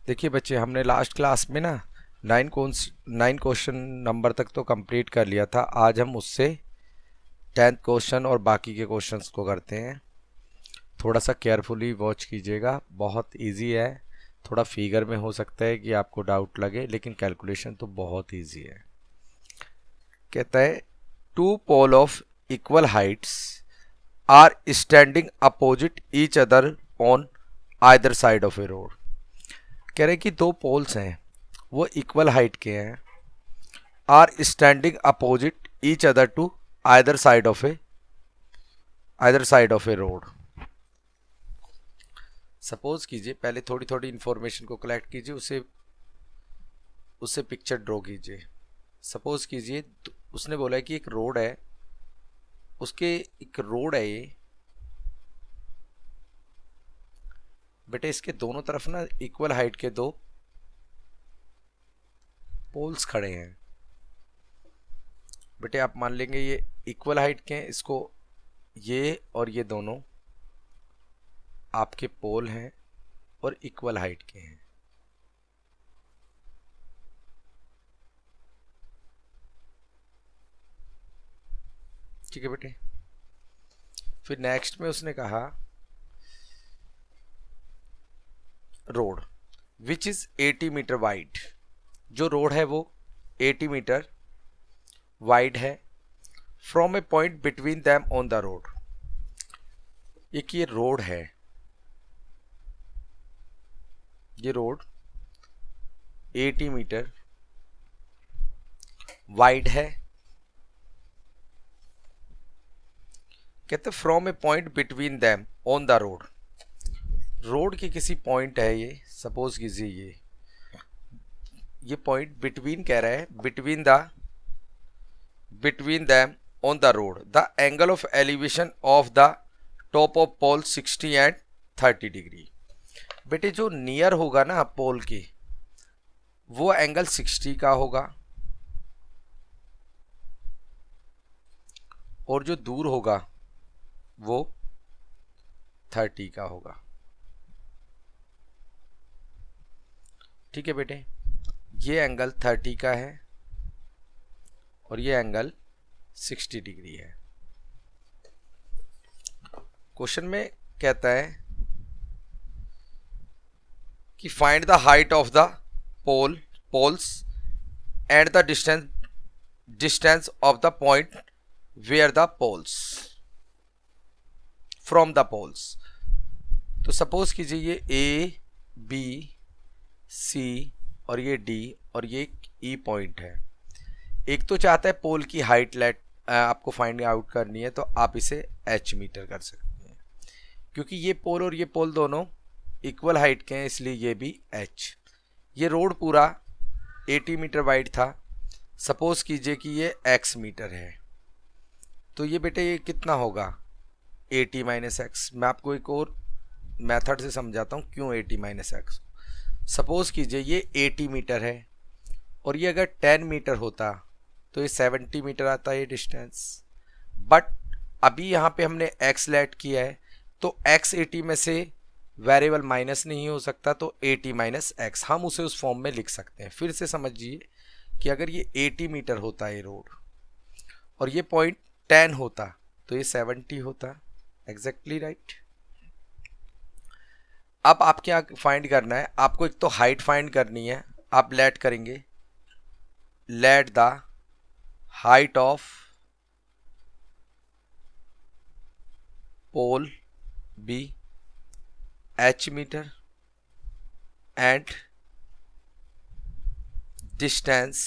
देखिए बच्चे, हमने लास्ट क्लास में ना 9 क्वेश्चन नंबर तक तो कंप्लीट कर लिया था। आज हम उससे 10th क्वेश्चन और बाकी के क्वेश्चंस को करते हैं। थोड़ा सा केयरफुली वॉच कीजिएगा, बहुत इजी है। थोड़ा फिगर में हो सकता है कि आपको डाउट लगे, लेकिन कैलकुलेशन तो बहुत इजी है। कहता है two pole of equal heights are standing opposite each other on either side of a road. कह रहे कि दो पोल्स हैं, वो इक्वल हाइट के हैं, are standing opposite each other to either side of a road. Suppose कीजिए, पहले थोड़ी थोड़ी इंफॉर्मेशन को कलेक्ट कीजिए, उससे पिक्चर ड्रॉ कीजिए। सपोज कीजिए उसने बोला है कि एक रोड है, ये बेटे, इसके दोनों तरफ ना इक्वल हाइट के दो पोल्स खड़े हैं। बेटे आप मान लेंगे ये इक्वल हाइट के हैं, इसको ये और ये दोनों आपके पोल हैं और इक्वल हाइट के हैं। ठीक है बेटे। फिर नेक्स्ट में उसने कहा road which is 80 meter wide. जो रोड है वो 80 मीटर वाइड है। From a point between them on the road. एक ये रोड है, ये रोड 80 मीटर वाइड है। कहते from a point between them on the road. Road के किसी पॉइंट है ये, सपोज कीजिए ये पॉइंट बिटवीन कह रहा है, between them on the road the angle of elevation of the top of pole 60 and 30 degree. बेटे जो नियर होगा ना पोल के, वो एंगल 60 का होगा, और जो दूर होगा वो 30 का होगा। ठीक है बेटे, ये एंगल 30 का है और ये एंगल 60 डिग्री है। क्वेश्चन में कहता है कि find the height of the poles and the distance of the point where the poles from the poles. तो सपोज कीजिए ये ए बी सी और ये डी और ये ई पॉइंट है। एक तो चाहता है पोल की हाइट आपको फाइंड आउट करनी है, तो आप इसे एच मीटर कर सकते हैं। क्योंकि ये पोल और ये पोल दोनों इक्वल हाइट के हैं, इसलिए ये भी एच। ये रोड पूरा 80 मीटर वाइड था। सपोज कीजिए कि ये एक्स मीटर है, तो ये बेटे ये कितना होगा 80 माइनस एक्स। मैं आपको एक और मेथड से समझाता हूँ क्यों 80 माइनस एक्स। सपोज कीजिए ये 80 मीटर है और ये अगर 10 मीटर होता तो ये 70 मीटर आता है ये डिस्टेंस। बट अभी यहाँ पे हमने x लेट किया है, तो x 80 में से वेरिएबल माइनस नहीं हो सकता, तो 80 माइनस एक्स हम उसे उस फॉर्म में लिख सकते हैं। फिर से समझिए कि अगर ये 80 मीटर होता है ये रोड और ये पॉइंट 10 होता तो ये 70 होता। Exactly right. अब आप क्या फाइंड करना है, आपको एक तो हाइट फाइंड करनी है। आप लेट करेंगे, let the height of pole be h meter and distance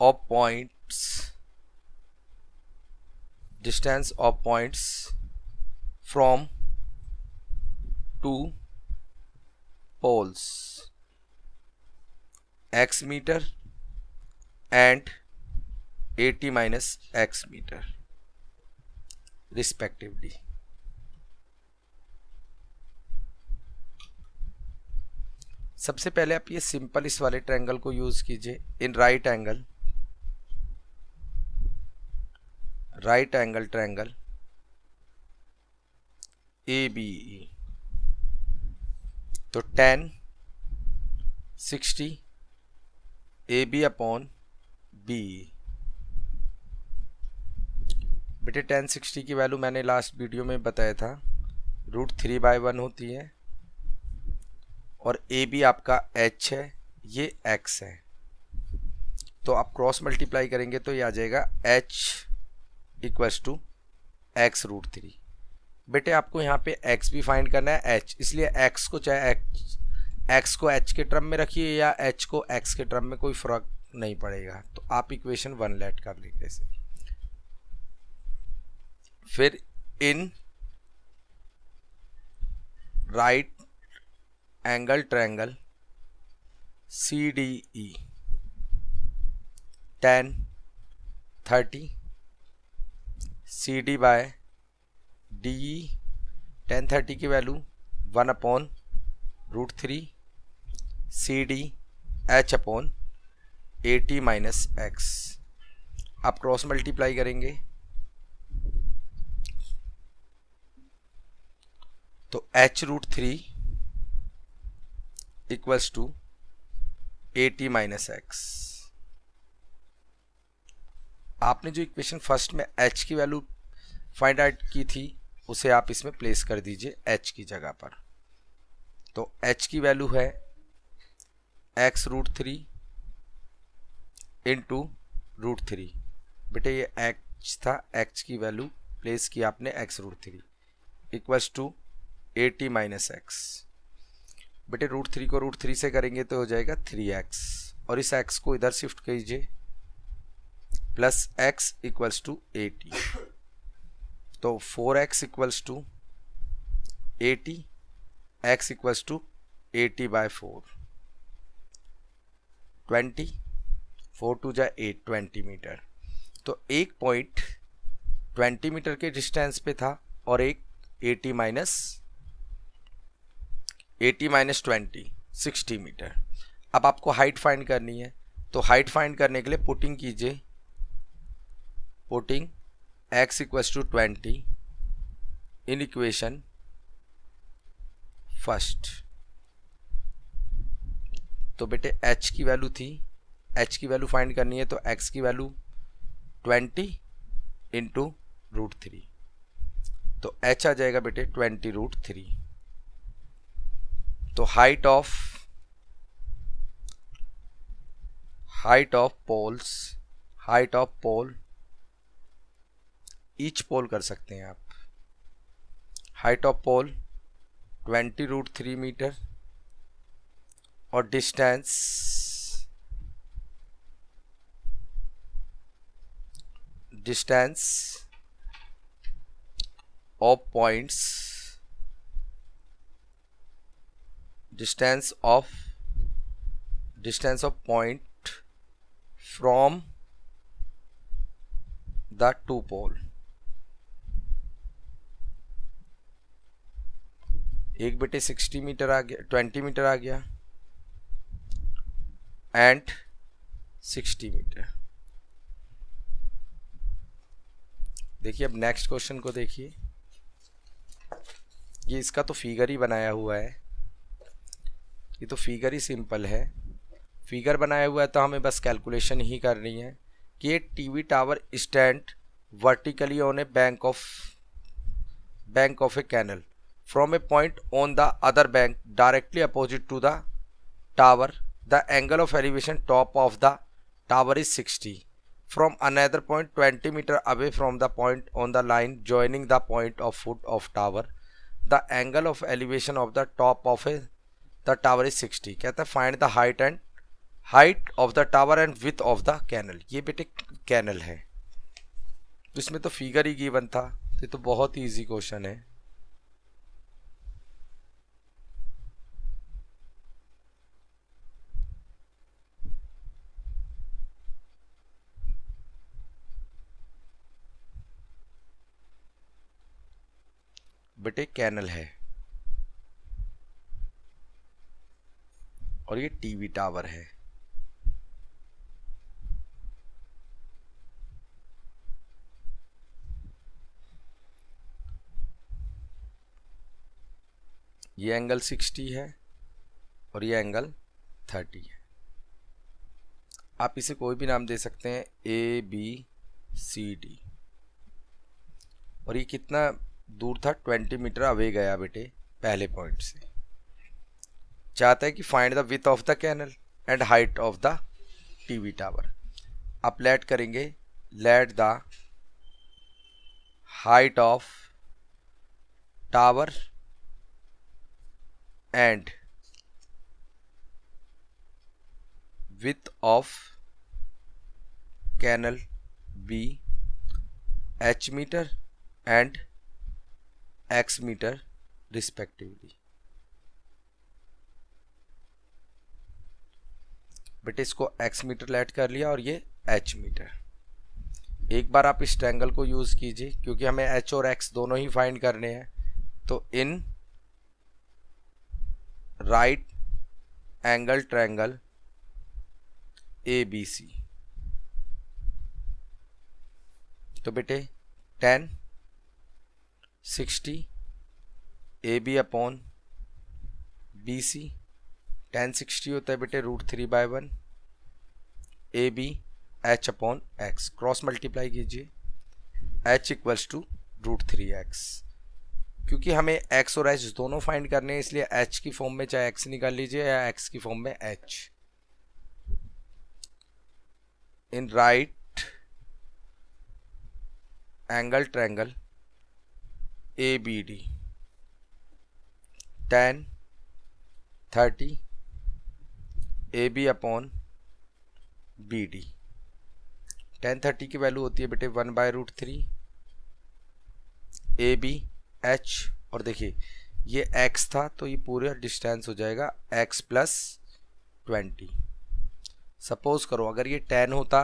of points from two poles x meter and 80 minus x meter respectively. सबसे पहले आप ये सिंपल इस वाले ट्रायंगल को यूज कीजिए। इन राइट एंगल ट्रायंगल ABE, तो 10 60 AB अपॉन BE। बेटे 10 60 की वैल्यू मैंने लास्ट वीडियो में बताया था, √3/1 होती है, और AB आपका H है, ये X है, तो आप क्रॉस मल्टीप्लाई करेंगे तो ये आ जाएगा H इक्वल्स टू X√3। बेटे आपको यहाँ पे X भी फाइंड करना है, H, इसलिए X को चाहे X को H के टर्म में रखिए या H को X के टर्म में, कोई फर्क नहीं पड़ेगा। तो आप इक्वेशन 1 लेट कर लेंगे इसे। फिर in right angle triangle CDE 10 30 CD by DE, 10 30 की value 1 upon √3 CD H upon 80 minus X। आप क्रॉस मल्टीप्लाई करेंगे तो H√3 equals to 80 minus X। आपने जो इक्वेशन फर्स्ट में H की वैल्यू फाइंड आउट की थी उसे आप इसमें प्लेस कर दीजिए H की जगह पर। तो H की वैल्यू है X√3 इंटू √3। बेटे ये H था, X की वैल्यू प्लेस की आपने X√3 equals to 80 minus X। बेटे √3 को √3 से करेंगे तो हो जाएगा 3X, और इस X को इधर शिफ्ट कीजिए, प्लस X इक्वल्स टू 80, तो 4X equals to 80, X equals to 80/4, 20, 4 2 जा 8, 20 मीटर। तो एक पॉइंट 20 मीटर के डिस्टेंस पे था और एक 80 माइनस 20 60 मीटर। अब आपको हाइट फाइंड करनी है, तो हाइट फाइंड करने के लिए पुटिंग कीजिए, putting X equals to 20 in equation first. तो बेटे H की वैल्यू थी, H की वैल्यू फाइंड करनी है तो X की वैल्यू 20 इंटू √3, तो H आ जाएगा बेटे 20√3। तो height of pole, each pole कर सकते हैं आप, हाइट ऑफ पोल 20√3 मीटर, और distance of points, distance of point from the two pole. एक बेटे 60 मीटर आ गया, 20 मीटर आ गया, एंड 60 मीटर। देखिए अब नेक्स्ट क्वेश्चन को देखिए, ये इसका तो फिगर ही बनाया हुआ है, ये तो फिगर ही सिंपल है, फिगर बनाया हुआ है तो हमें बस कैलकुलेशन ही करनी है कि ये TV tower stand vertically on a bank of a canal from a point on the other bank directly opposite to the tower. The angle of elevation top of the tower is 60. From another point 20 meter away from the point on the line joining the point of foot of tower, the angle of elevation of the top of the tower is 60. कहता है find the height of the tower and width of the canal. ये बेटे canal है, इसमें तो figure ही given था, ये तो बहुत ही इजी क्वेश्चन है। बेटे कैनल है और ये टीवी टावर है, ये एंगल 60 है और ये एंगल 30 है। आप इसे कोई भी नाम दे सकते हैं, ABCD। और ये कितना दूर था, 20 मीटर अवे गया बेटे पहले पॉइंट से। चाहता है कि find the width of the canal and height of the TV tower. आप लेट करेंगे, let the height of tower and width of canal be h meter and x meter respectively। बेटे इसको x मीटर लेट कर लिया और ये h metre. एक बार आप इस ट्रायंगल को यूज कीजिए, क्योंकि हमें h और x दोनों ही फाइंड करने हैं। तो इन राइट एंगल ट्रायंगल ABC, तो बेटे tan 60 AB upon BC। tan 60 होता है बेटे √3/1 AB h upon x। Cross multiply कीजिए, h इक्वल्स टू √3x। क्योंकि हमें x और h दोनों फाइंड करने हैं, इसलिए h की फॉर्म में चाहे x निकाल लीजिए या x की फॉर्म में h। इन right angle triangle ABD tan 30 AB upon BD। tan 30 की वैल्यू होती है बेटे 1/√3 AB h। और देखिए ये x था तो ये पूरा डिस्टेंस हो जाएगा x + 20। सपोज करो अगर ये 10 होता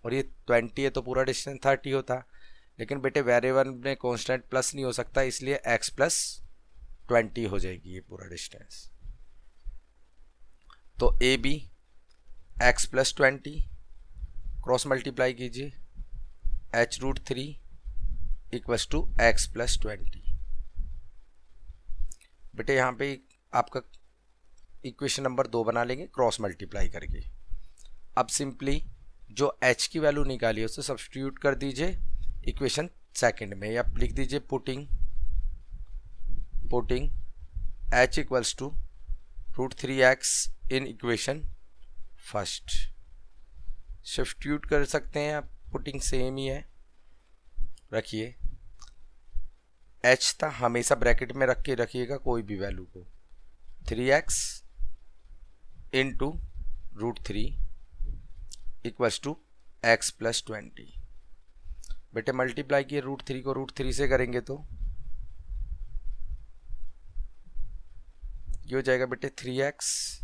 और ये 20 है तो पूरा डिस्टेंस 30 होता, लेकिन बेटे वेरिएबल में कांस्टेंट प्लस नहीं हो सकता, इसलिए x + 20 हो जाएगी ये पूरा डिस्टेंस। तो AB x + 20 क्रॉस मल्टीप्लाई कीजिए, h√3 इक्वल्स टू x + 20। बेटे यहाँ पे आपका इक्वेशन नंबर 2 बना लेंगे क्रॉस मल्टीप्लाई करके। अब सिंपली जो h की वैल्यू निकाली है उसे सब्स्टिट्यूट कर दीजिए इक्वेशन सेकंड में, या लिख दीजिए putting h equals to √3x in equation first. Substitute कर सकते हैं आप, पुटिंग सेम ही है। रखिए h था हमेशा ब्रैकेट में रख के रखिएगा कोई भी वैल्यू को, 3x into √3 equals to x + 20। बेटे मल्टीप्लाई किए √3 को √3 से करेंगे तो ये हो जाएगा बेटे 3x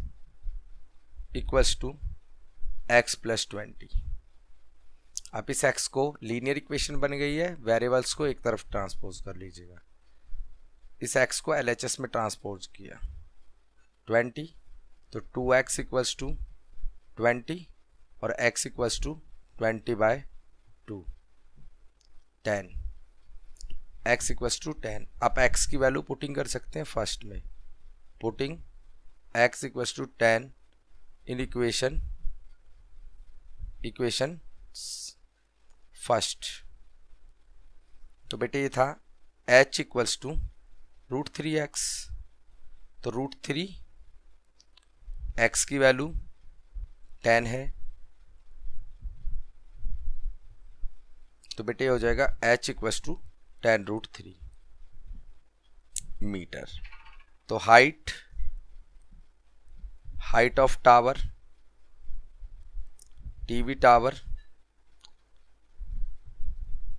इक्वल्स टू x + 20। आप इस x को लीनियर इक्वेशन बन गई है, वेरिएबल्स को एक तरफ ट्रांसपोज कर लीजिएगा। इस x को LHS में ट्रांसपोज किया 20, तो 2x इक्वल्स टू 20 और x equals to 20/2 10, x equals to 10। आप x की वैल्यू पुटिंग कर सकते हैं फर्स्ट में, putting x equals to 10 in equation first. तो बेटे ये था h इक्वल्स टू √3x, तो √3 x की वैल्यू 10 है, तो बेटे हो जाएगा h इक्वल्स टू 10√3 मीटर। तो height of tower, TV tower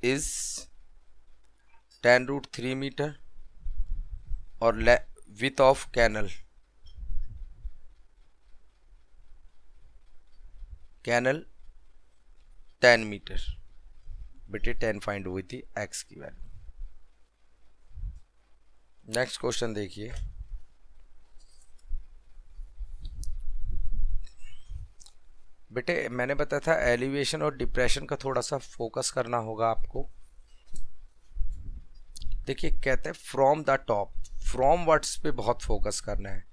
is 10√3 meter और विथ ऑफ कैनल 10 मीटर। बेटे 10 फाइंड हुई थी x की वैल्यू। नेक्स्ट क्वेश्चन देखिए, बेटे मैंने बताया था एलिवेशन और डिप्रेशन का थोड़ा सा फोकस करना होगा आपको। देखिए कहते हैं फ्रॉम वर्ड्स पे बहुत फोकस करना है।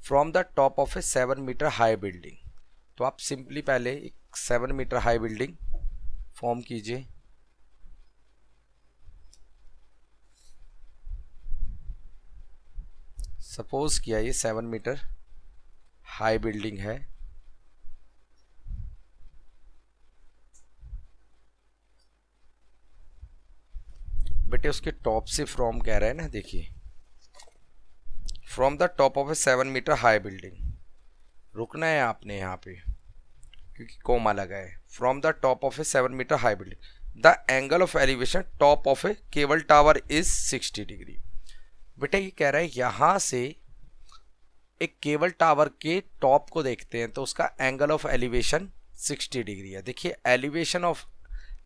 From the top of a 7 meter high building, तो आप सिंपली पहले एक 7 मीटर हाई बिल्डिंग फॉर्म कीजिए। सपोज किया ये 7 मीटर हाई बिल्डिंग है। बेटे उसके टॉप से फ्रॉम कह रहा है ना, देखिए from the top of a 7 meter high building, रुकना है आपने यहाँ पे क्योंकि कोमा लगा है। From the top of a 7 meter high building the angle of elevation top of a cable tower is 60 degree. बेटा ये कह रहा है यहाँ से एक केबल टावर के टॉप को देखते हैं तो उसका एंगल ऑफ एलिवेशन 60 डिग्री है। देखिए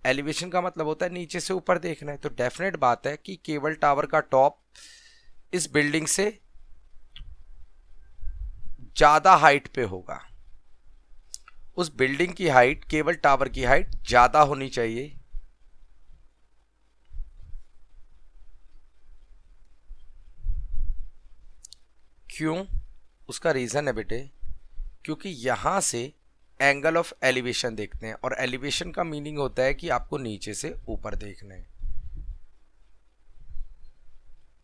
एलिवेशन का मतलब होता है नीचे से ऊपर देखना है, तो डेफिनेट बात है कि केबल टावर का टॉप इस बिल्डिंग से ज्यादा हाइट पे होगा। उस बिल्डिंग की हाइट केबल टावर की हाइट ज्यादा होनी चाहिए। क्यों? उसका रीजन है बेटे, क्योंकि यहां से एंगल ऑफ एलिवेशन देखते हैं और एलिवेशन का मीनिंग होता है कि आपको नीचे से ऊपर देखना है।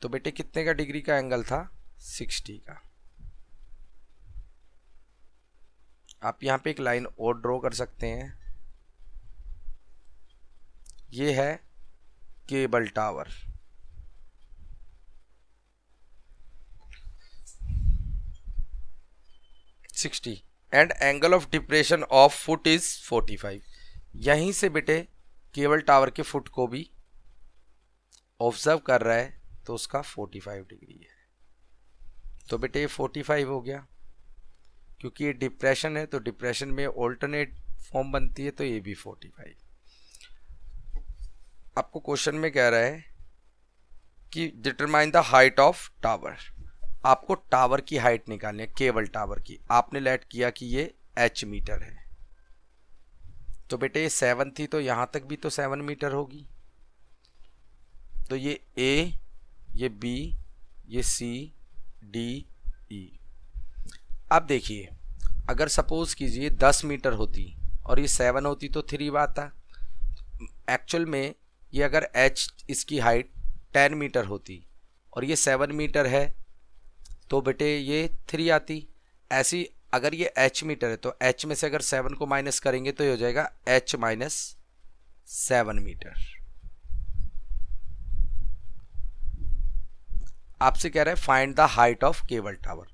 तो बेटे कितने का डिग्री का एंगल था? 60 का। आप यहां पे एक लाइन और ड्रॉ कर सकते हैं। ये है cable tower, and angle of depression of foot is 45। यहीं से बेटे केबल टावर के फुट को भी ऑब्जर्व कर रहा है तो उसका 45 डिग्री है। तो बेटे ये 45 हो गया, क्योंकि ये डिप्रेशन है तो डिप्रेशन में ऑल्टरनेट फॉर्म बनती है, तो ये भी 45। आपको क्वेश्चन में कह रहा है कि determine the height of tower. आपको टावर की हाइट निकालनी है, केबल टावर की। आपने लेट किया कि ये h मीटर है, तो बेटे ये 7 थी तो यहां तक भी तो 7 मीटर होगी। तो ये A, ये B, ये C, D, E। अब देखिए अगर सपोज कीजिए 10 मीटर होती और ये 7 होती तो 3 बात था। एक्चुअल में ये अगर h इसकी हाइट 10 मीटर होती और ये 7 मीटर है तो बेटे ये 3 आती। ऐसी अगर ये h मीटर है तो h में से अगर 7 को माइनस करेंगे तो ये हो जाएगा h माइनस 7 मीटर। आपसे कह रहा है find the height of cable tower.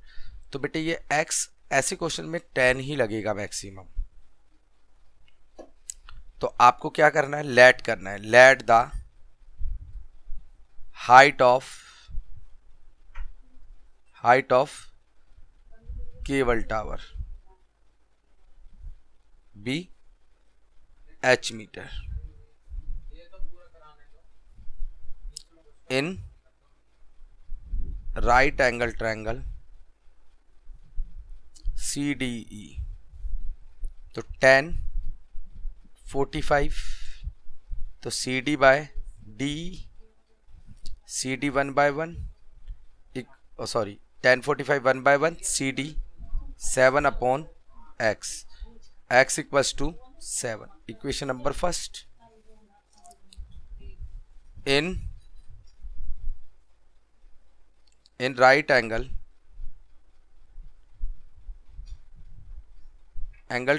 तो बेटे ये x ऐसे क्वेश्चन में 10 ही लगेगा मैक्सिमम। तो आपको क्या करना है? लेट करना है। Let the height of cable tower be h meter in right angle triangle CDE। तो 10 45 तो CD by D, CD 1 by 1 sorry 10 45 1 by 1 CD 7 upon x equals to 7। Equation number first. In right angle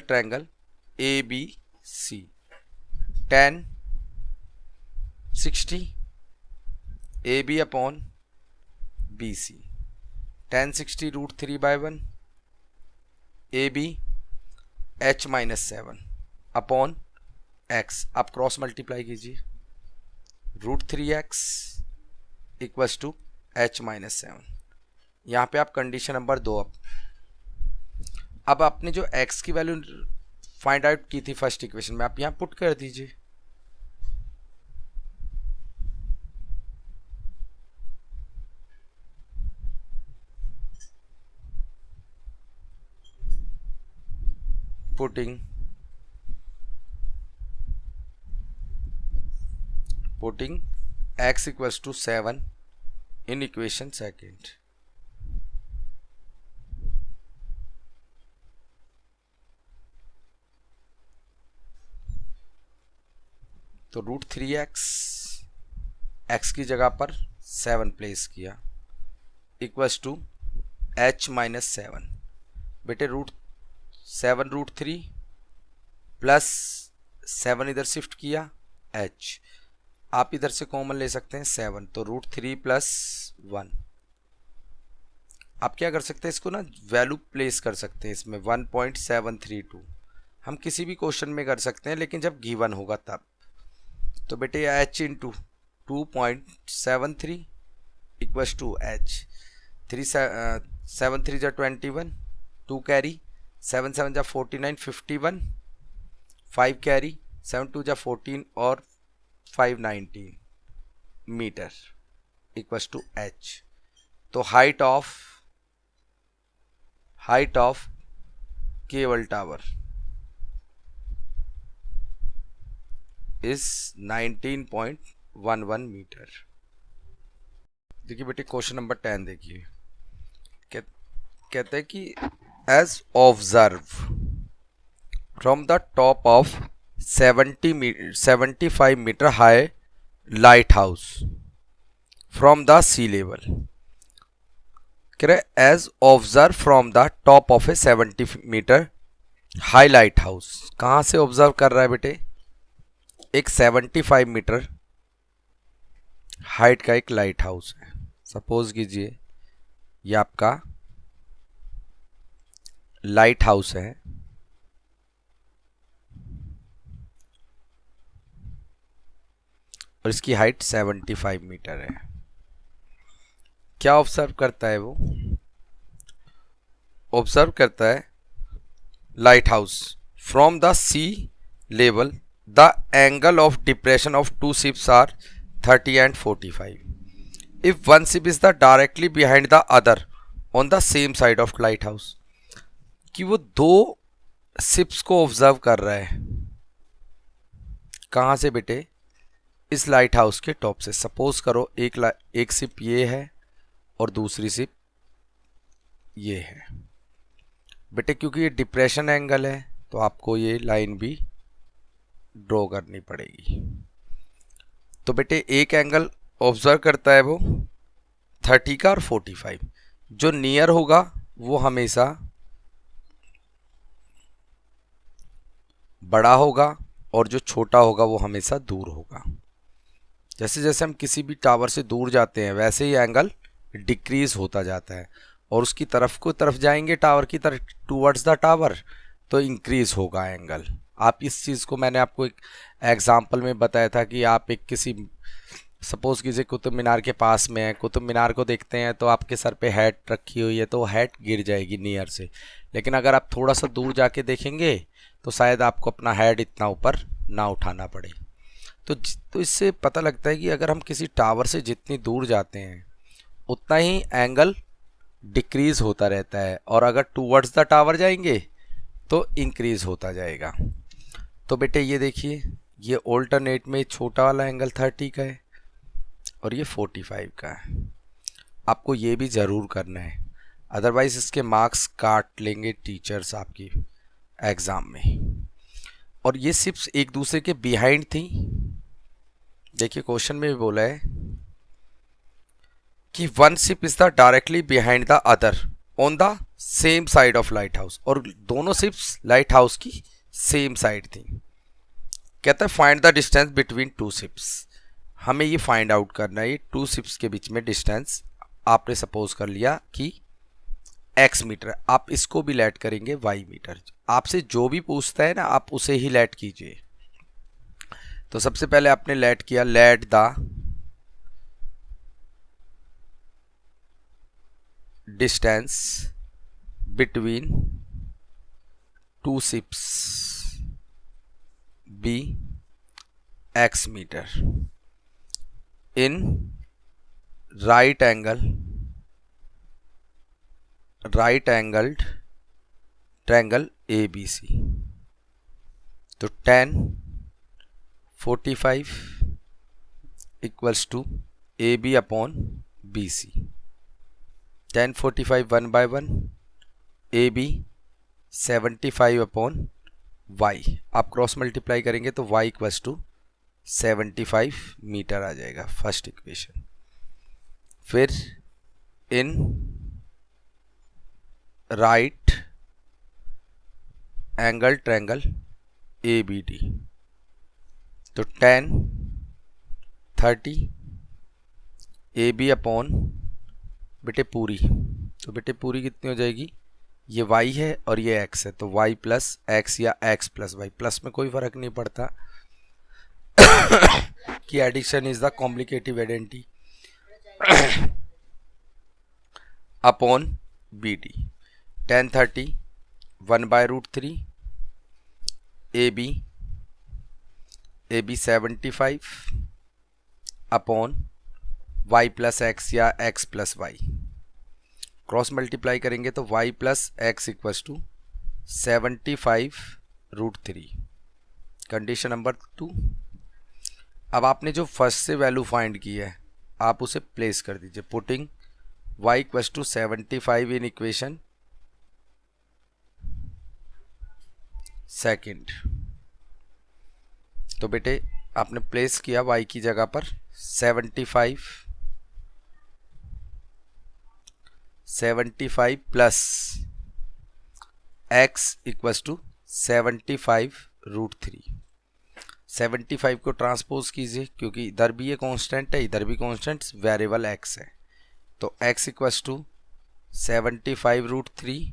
triangle ABC 10 60 AB upon BC 10 60 root 3 by 1 AB h minus 7 upon x। आप cross multiply कीजिए, root 3x equals to h minus 7। यहाँ पे आप condition number 2 अब आपने जो x की value find out की थी फर्स्ट इक्वेशन में, आप यहाँ पुट कर दीजिए। Putting x equals to 7 in equation second. तो √3x x की जगह पर 7 प्लेस किया इक्वल्स टू h माइनस 7। बेटे √7 √3 प्लस 7 इधर शिफ्ट किया h, आप इधर से कॉमन ले सकते हैं 7, तो √3 प्लस 1। आप क्या कर सकते हैं, इसको ना वैल्यू प्लेस कर सकते हैं इसमें 1.732। हम किसी भी क्वेश्चन में कर सकते हैं, लेकिन जब गिवन होगा तब। तो बेटे h into 2.73 equals to h 7 3 जा 21, 2 कैरी 7 7 जा 49 51, 5 कैरी 7 2 जा 14 और 5 19 मीटर इक्वल्स टू h। तो height of cable tower is 19.11 meter. देखिए बेटे क्वेश्चन नंबर 10 देखिए, कहते हैं कि as observe from the top of 75 meter high light house from the sea level. कह रहे as observe from the top of a 70 meter high light house. कहाँ से ऑब्जर्व कर रहा है बेटे, एक 75 मीटर हाइट का एक लाइट हाउस है। सपोज कीजिए ये आपका लाइट हाउस है, और इसकी हाइट 75 मीटर है। क्या ऑब्जर्व करता है वो, ऑब्जर्व करता है light house from the sea level the angle of depression of two ships are 30 and 45 if one ship is the directly behind the other on the same side of lighthouse। कि वो दो ships को observe कर रहा है। कहाँ से बेटे, इस लाइट हाउस के टॉप से। सपोज करो एक शिप ये है और दूसरी शिप ये है बेटे। क्योंकि ये डिप्रेशन एंगल है तो आपको ये लाइन भी ड्रॉ करनी पड़ेगी। तो बेटे एक एंगल ऑब्जर्व करता है वो 30 का और 45। जो नियर होगा वो हमेशा बड़ा होगा और जो छोटा होगा वो हमेशा दूर होगा। जैसे जैसे हम किसी भी टावर से दूर जाते हैं वैसे ही एंगल डिक्रीज होता जाता है, और उसकी तरफ जाएंगे टावर की तरफ टूवर्ड्स द टावर तो इंक्रीज होगा एंगल। आप इस चीज़ को मैंने आपको एक एग्जाम्पल में बताया था कि आप एक किसी सपोज कीजिए कुतुब मीनार के पास में है, कुतुब मीनार को देखते हैं तो आपके सर पे हैट रखी हुई है तो हैट गिर जाएगी नियर से। लेकिन अगर आप थोड़ा सा दूर जाके देखेंगे तो शायद आपको अपना हेड इतना ऊपर ना उठाना पड़े। तो इससे पता लगता है कि अगर हम किसी टावर से जितनी दूर जाते हैं उतना ही एंगल डिक्रीज होता रहता है, और अगर टूवर्ड्स द टावर जाएंगे तो इंक्रीज होता जाएगा। तो बेटे ये देखिए, ये ऑल्टरनेट में छोटा वाला एंगल 30 का है और ये 45 का है। आपको ये भी ज़रूर करना है, अदरवाइज इसके मार्क्स काट लेंगे टीचर्स आपकी एग्ज़ाम में। और ये शिप्स एक दूसरे के बिहाइंड थी। देखिए क्वेश्चन में भी बोला है कि one ship is the directly behind the other on the same side of light house, और दोनों शिप्स लाइट हाउस की सेम साइड थी। कहता है find the distance between two ships. हमें ये फाइंड आउट करना है, ये टू शिप्स के बीच में डिस्टेंस आपने सपोज कर लिया कि x मीटर, आप इसको भी लेट करेंगे y मीटर। आपसे जो भी पूछता है ना आप उसे ही लेट कीजिए। तो सबसे पहले आपने लेट किया, let the distance between two ships be x metre in right angled triangle ABC। तो 10 45 equals to AB upon BC, tan 45 1 by 1 AB 75 अपॉन y, आप क्रॉस मल्टीप्लाई करेंगे तो y इक्वल्स टू 75 मीटर आ जाएगा, फर्स्ट इक्वेशन। फिर in right angle triangle ABD, तो tan 30 AB upon बेटे पूरी, तो बेटे पूरी कितनी हो जाएगी, ये y है और ये x है, तो y प्लस एक्स या x प्लस वाई, प्लस में कोई फर्क नहीं पड़ता कि addition is the commutative identity, upon BD, tan 30 1 by √3 AB 75 अपॉन y प्लस एक्स या x plus Y, cross multiply करेंगे तो y plus X equals to 75√3। Condition number 2, अब आपने जो फर्स्ट से वैल्यू फाइंड की है आप उसे प्लेस कर दीजिए, putting y equals to 75 in equation second. तो बेटे आपने प्लेस किया y की जगह पर 75 प्लस x इक्वल्स टू 75√3। 75 को ट्रांसपोज कीजिए क्योंकि इधर भी ये कांस्टेंट है इधर भी कांस्टेंट, वेरिएबल x है, तो x इक्वल्स टू 75√3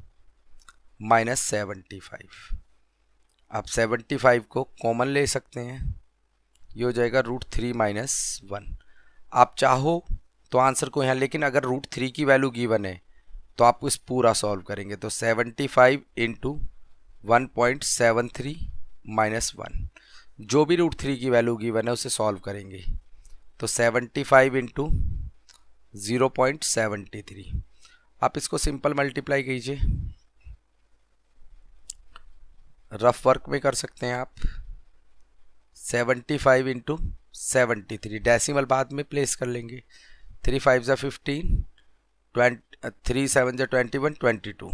माइनस 75। आप 75 को कॉमन ले सकते हैं, ये हो जाएगा √3 माइनस 1। आप चाहो तो आंसर को यहाँ, लेकिन अगर √3 की वैल्यू गिवन है तो आप इस पूरा सॉल्व करेंगे, तो 75 इंटू 1.73 माइनस 1, जो भी √3 की वैल्यू गिवन है उसे सॉल्व करेंगे, तो 75 इंटू 0.73। आप इसको सिंपल मल्टीप्लाई कीजिए, रफ वर्क में कर सकते हैं आप। 75 इंटू 73, डेसिमल बाद में प्लेस कर लेंगे, 3 5 ज़ा 15, 3 7 ज़ा 21, 22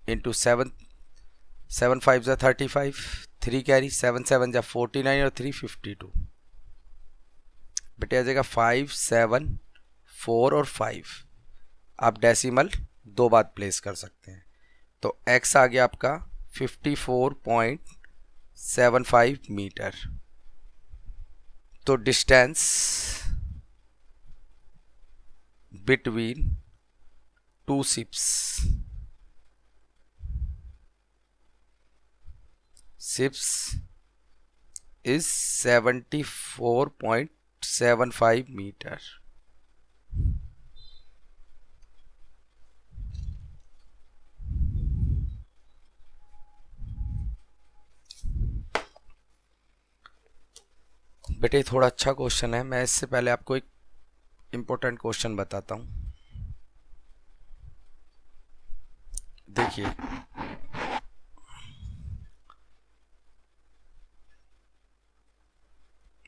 इंटू 7 5 ज़ा 35, 3 कैरी, 7 7 ज़ा 49 और 3 52। बेटे आ जाएगा 5 7 4 और 5। आप डेसिमल दो बार प्लेस कर सकते हैं, तो x आ गया आपका 54.75 मीटर। तो distance between two ships is 74.75 metre. बेटे थोड़ा अच्छा क्वेश्चन है, मैं इससे पहले आपको एक इम्पोर्टेंट क्वेश्चन बताता हूँ। देखिए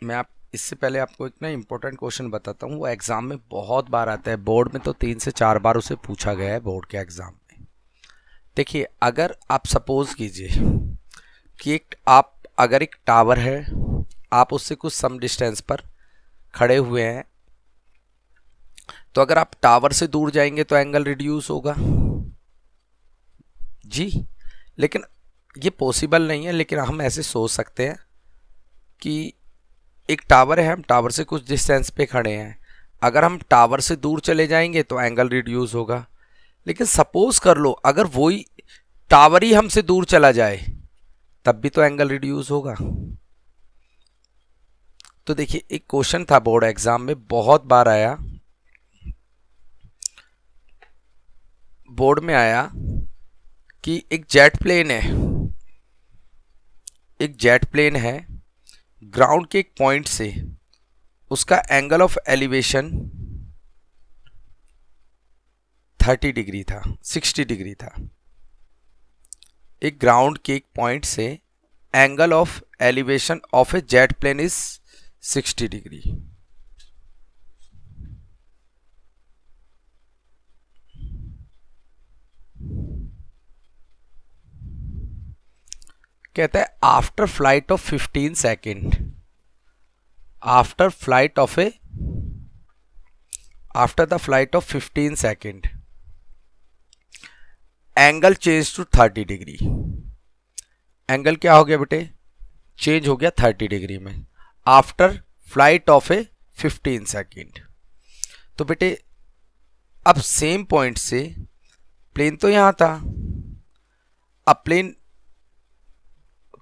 मैं आप इससे पहले आपको एक ना इम्पोर्टेंट क्वेश्चन बताता हूँ, वो एग्ज़ाम में बहुत बार आता है, बोर्ड में तो 3 से 4 बार उसे पूछा गया है बोर्ड के एग्ज़ाम में। देखिए अगर आप सपोज कीजिए कि अगर एक टावर है, आप उससे कुछ सम डिस्टेंस पर खड़े हुए हैं, तो अगर आप टावर से दूर जाएंगे तो एंगल रिड्यूस होगा जी, लेकिन ये पॉसिबल नहीं है। लेकिन हम ऐसे सोच सकते हैं कि एक टावर है, हम टावर से कुछ डिस्टेंस पे खड़े हैं, अगर हम टावर से दूर चले जाएंगे तो एंगल रिड्यूस होगा। लेकिन सपोज कर लो अगर वही टावर ही हमसे दूर चला जाए तब भी तो एंगल रिड्यूस होगा। तो देखिए एक क्वेश्चन था बोर्ड एग्जाम में, बहुत बार आया, बोर्ड में आया कि एक जेट प्लेन है, ग्राउंड के एक पॉइंट से उसका एंगल ऑफ एलिवेशन 30 डिग्री था, 60 डिग्री था। एक ग्राउंड के एक पॉइंट से angle of elevation of a jet plane is 60 degree. कहता है after flight of 15 second, after the flight of 15 second angle change to 30 degree. Angle क्या हो गया बेटे, चेंज हो गया 30 डिग्री में after flight of a 15 second. तो बेटे अब सेम पॉइंट से प्लेन तो यहां था, अब प्लेन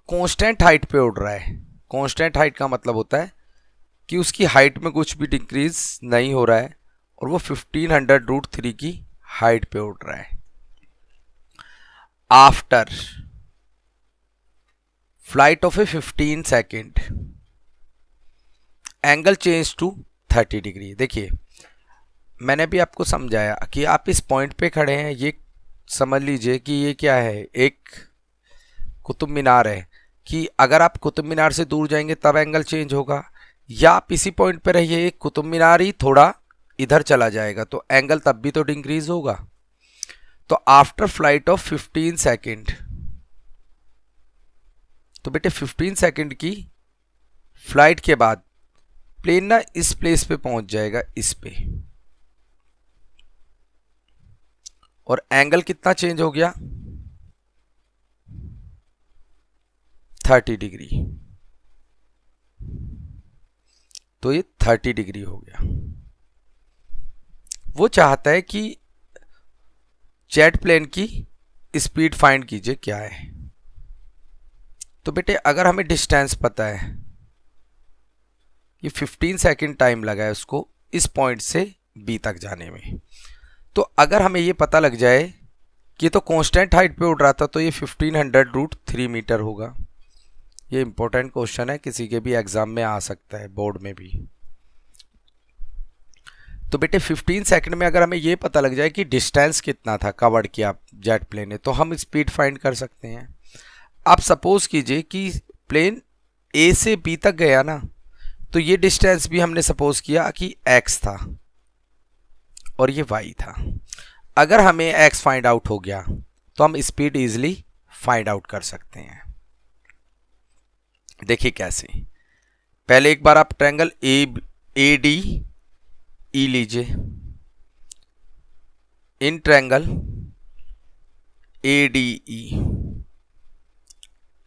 कांस्टेंट हाइट पे उड़ रहा है। कांस्टेंट हाइट का मतलब होता है कि उसकी हाइट में कुछ भी डिक्रीज नहीं हो रहा है और वो 1500√3 की हाइट पे उड़ रहा है। After flight of a 15 second angle change to 30 degree. देखिए मैंने भी आपको समझाया कि आप इस पॉइंट पे खड़े हैं, ये समझ लीजिए कि ये क्या है, एक कुतुब मीनार है, कि अगर आप कुतुब मीनार से दूर जाएंगे तब एंगल चेंज होगा, या आप इसी पॉइंट पे रहिए, कुतुब मीनार ही थोड़ा इधर चला जाएगा तो एंगल तब भी तो डिक्रीज होगा। तो आफ्टर फ्लाइट ऑफ 15 सेकेंड, तो बेटे 15 सेकेंड की फ्लाइट के बाद प्लेन ना इस प्लेस पे पहुंच जाएगा, इस पे, और एंगल कितना चेंज हो गया, 30 डिग्री। तो ये 30 डिग्री हो गया। वो चाहता है कि जेट प्लेन की स्पीड फाइंड कीजिए क्या है। तो बेटे अगर हमें डिस्टेंस पता है कि 15 सेकेंड टाइम लगा है उसको इस पॉइंट से बी तक जाने में, तो अगर हमें ये पता लग जाए कि तो कांस्टेंट हाइट पे उड़ रहा था तो ये 1500√3 मीटर होगा। ये इंपॉर्टेंट क्वेश्चन है, किसी के भी एग्जाम में आ सकता है, बोर्ड में भी। तो बेटे 15 सेकंड में अगर हमें ये पता लग जाए कि डिस्टेंस कितना था कवर्ड किया जेट प्लेन ने, तो हम स्पीड फाइंड कर सकते हैं। आप सपोज कीजिए कि प्लेन ए से बी तक गया ना, तो ये डिस्टेंस भी हमने सपोज किया कि x था और ये y था। अगर हमें x फाइंड आउट हो गया तो हम स्पीड इजीली फाइंड आउट कर सकते हैं। देखिए कैसे, पहले एक बार आप ट्रायंगल ए डी ई लीजिए। In triangle A D E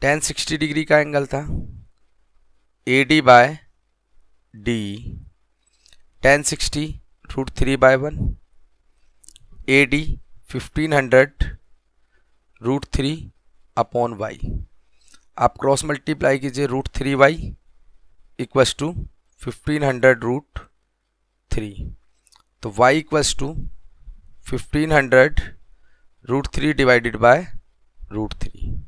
1060 degree का एंगल था, A D by D 1060√3/1, A D 1500√3/y। आप क्रॉस मल्टीप्लाई कीजिए, √3y इक्वस टू 1500√3, तो y equals to 1500√3 divided by √3।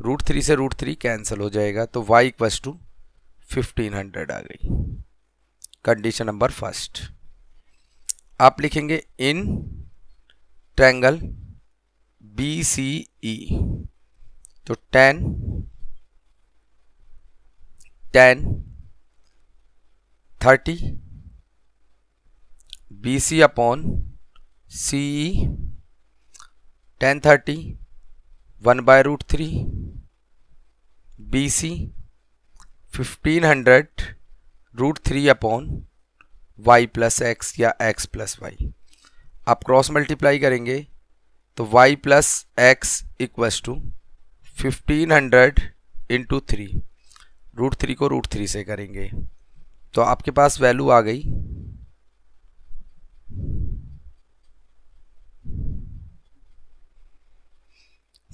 √3 से √3 कैंसिल हो जाएगा, तो y इक्वस टू 1500 आ गई। Condition number first. आप लिखेंगे इन ट्रायंगल BCE, तो 10 30 BC upon CE 1030 1/√3 BC 1500√3 upon y plus x या x प्लस वाई। आप क्रॉस मल्टीप्लाई करेंगे तो y plus x equals to 1500 into 3, √3 को √3 से करेंगे तो आपके पास वैल्यू आ गई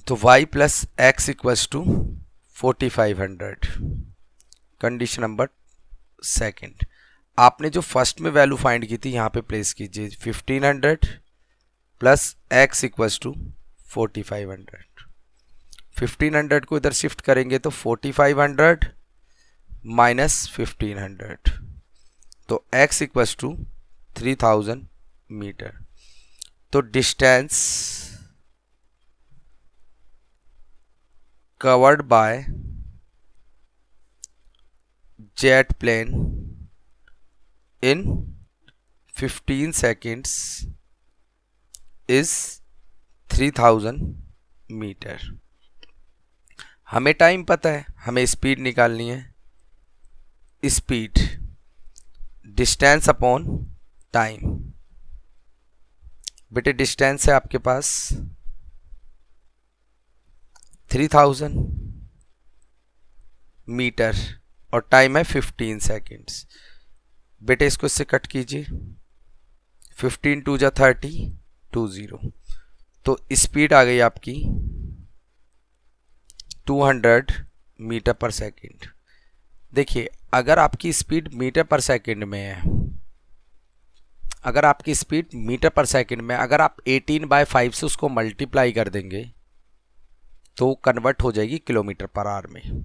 तो y plus x equals to 4500। Condition number second. आपने जो फर्स्ट में वैल्यू फाइंड की थी यहाँ पे प्लेस कीजिए, 1500 प्लस x इक्वस टू 4500। 1500 को इधर शिफ्ट करेंगे तो 4500 माइनस 1500, तो x इक्वस टू 3000 मीटर। तो distance covered by jet plane in 15 seconds is 3000 metre. हमें टाइम पता है, हमें स्पीड निकालनी है। Speed distance upon time. बेटे डिस्टेंस है आपके पास 3000 मीटर और टाइम है 15 सेकेंड्स। बेटे इसको इससे कट कीजिए, 15 2 जा 30 20। तो स्पीड आ गई आपकी 200 मीटर पर सेकेंड। देखिए अगर आपकी स्पीड मीटर पर सेकेंड में है, अगर आपकी स्पीड मीटर पर सेकेंड में, अगर आप 18/5 से उसको मल्टीप्लाई कर देंगे तो कन्वर्ट हो जाएगी किलोमीटर पर आवर में।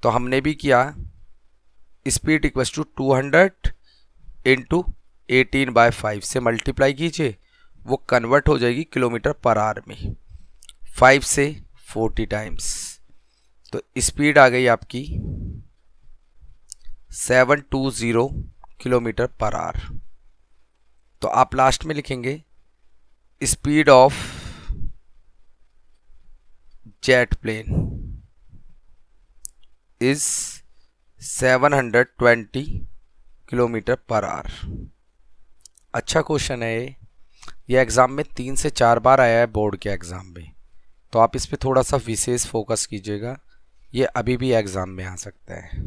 तो हमने भी किया, स्पीड इक्वल्स टू 200 इंटू 18/5 से मल्टीप्लाई कीजिए, वो कन्वर्ट हो जाएगी किलोमीटर पर आवर में 5 से 40 टाइम्स। तो स्पीड आ गई आपकी 720 किलोमीटर पर आवर। तो आप लास्ट में लिखेंगे speed of jet plane is 720 kilometre per hour. अच्छा क्वेश्चन है ये एग्ज़ाम में 3 से 4 बार आया है बोर्ड के एग्ज़ाम में, तो आप इस पे थोड़ा सा विशेष फोकस कीजिएगा, ये अभी भी एग्ज़ाम में आ सकता है।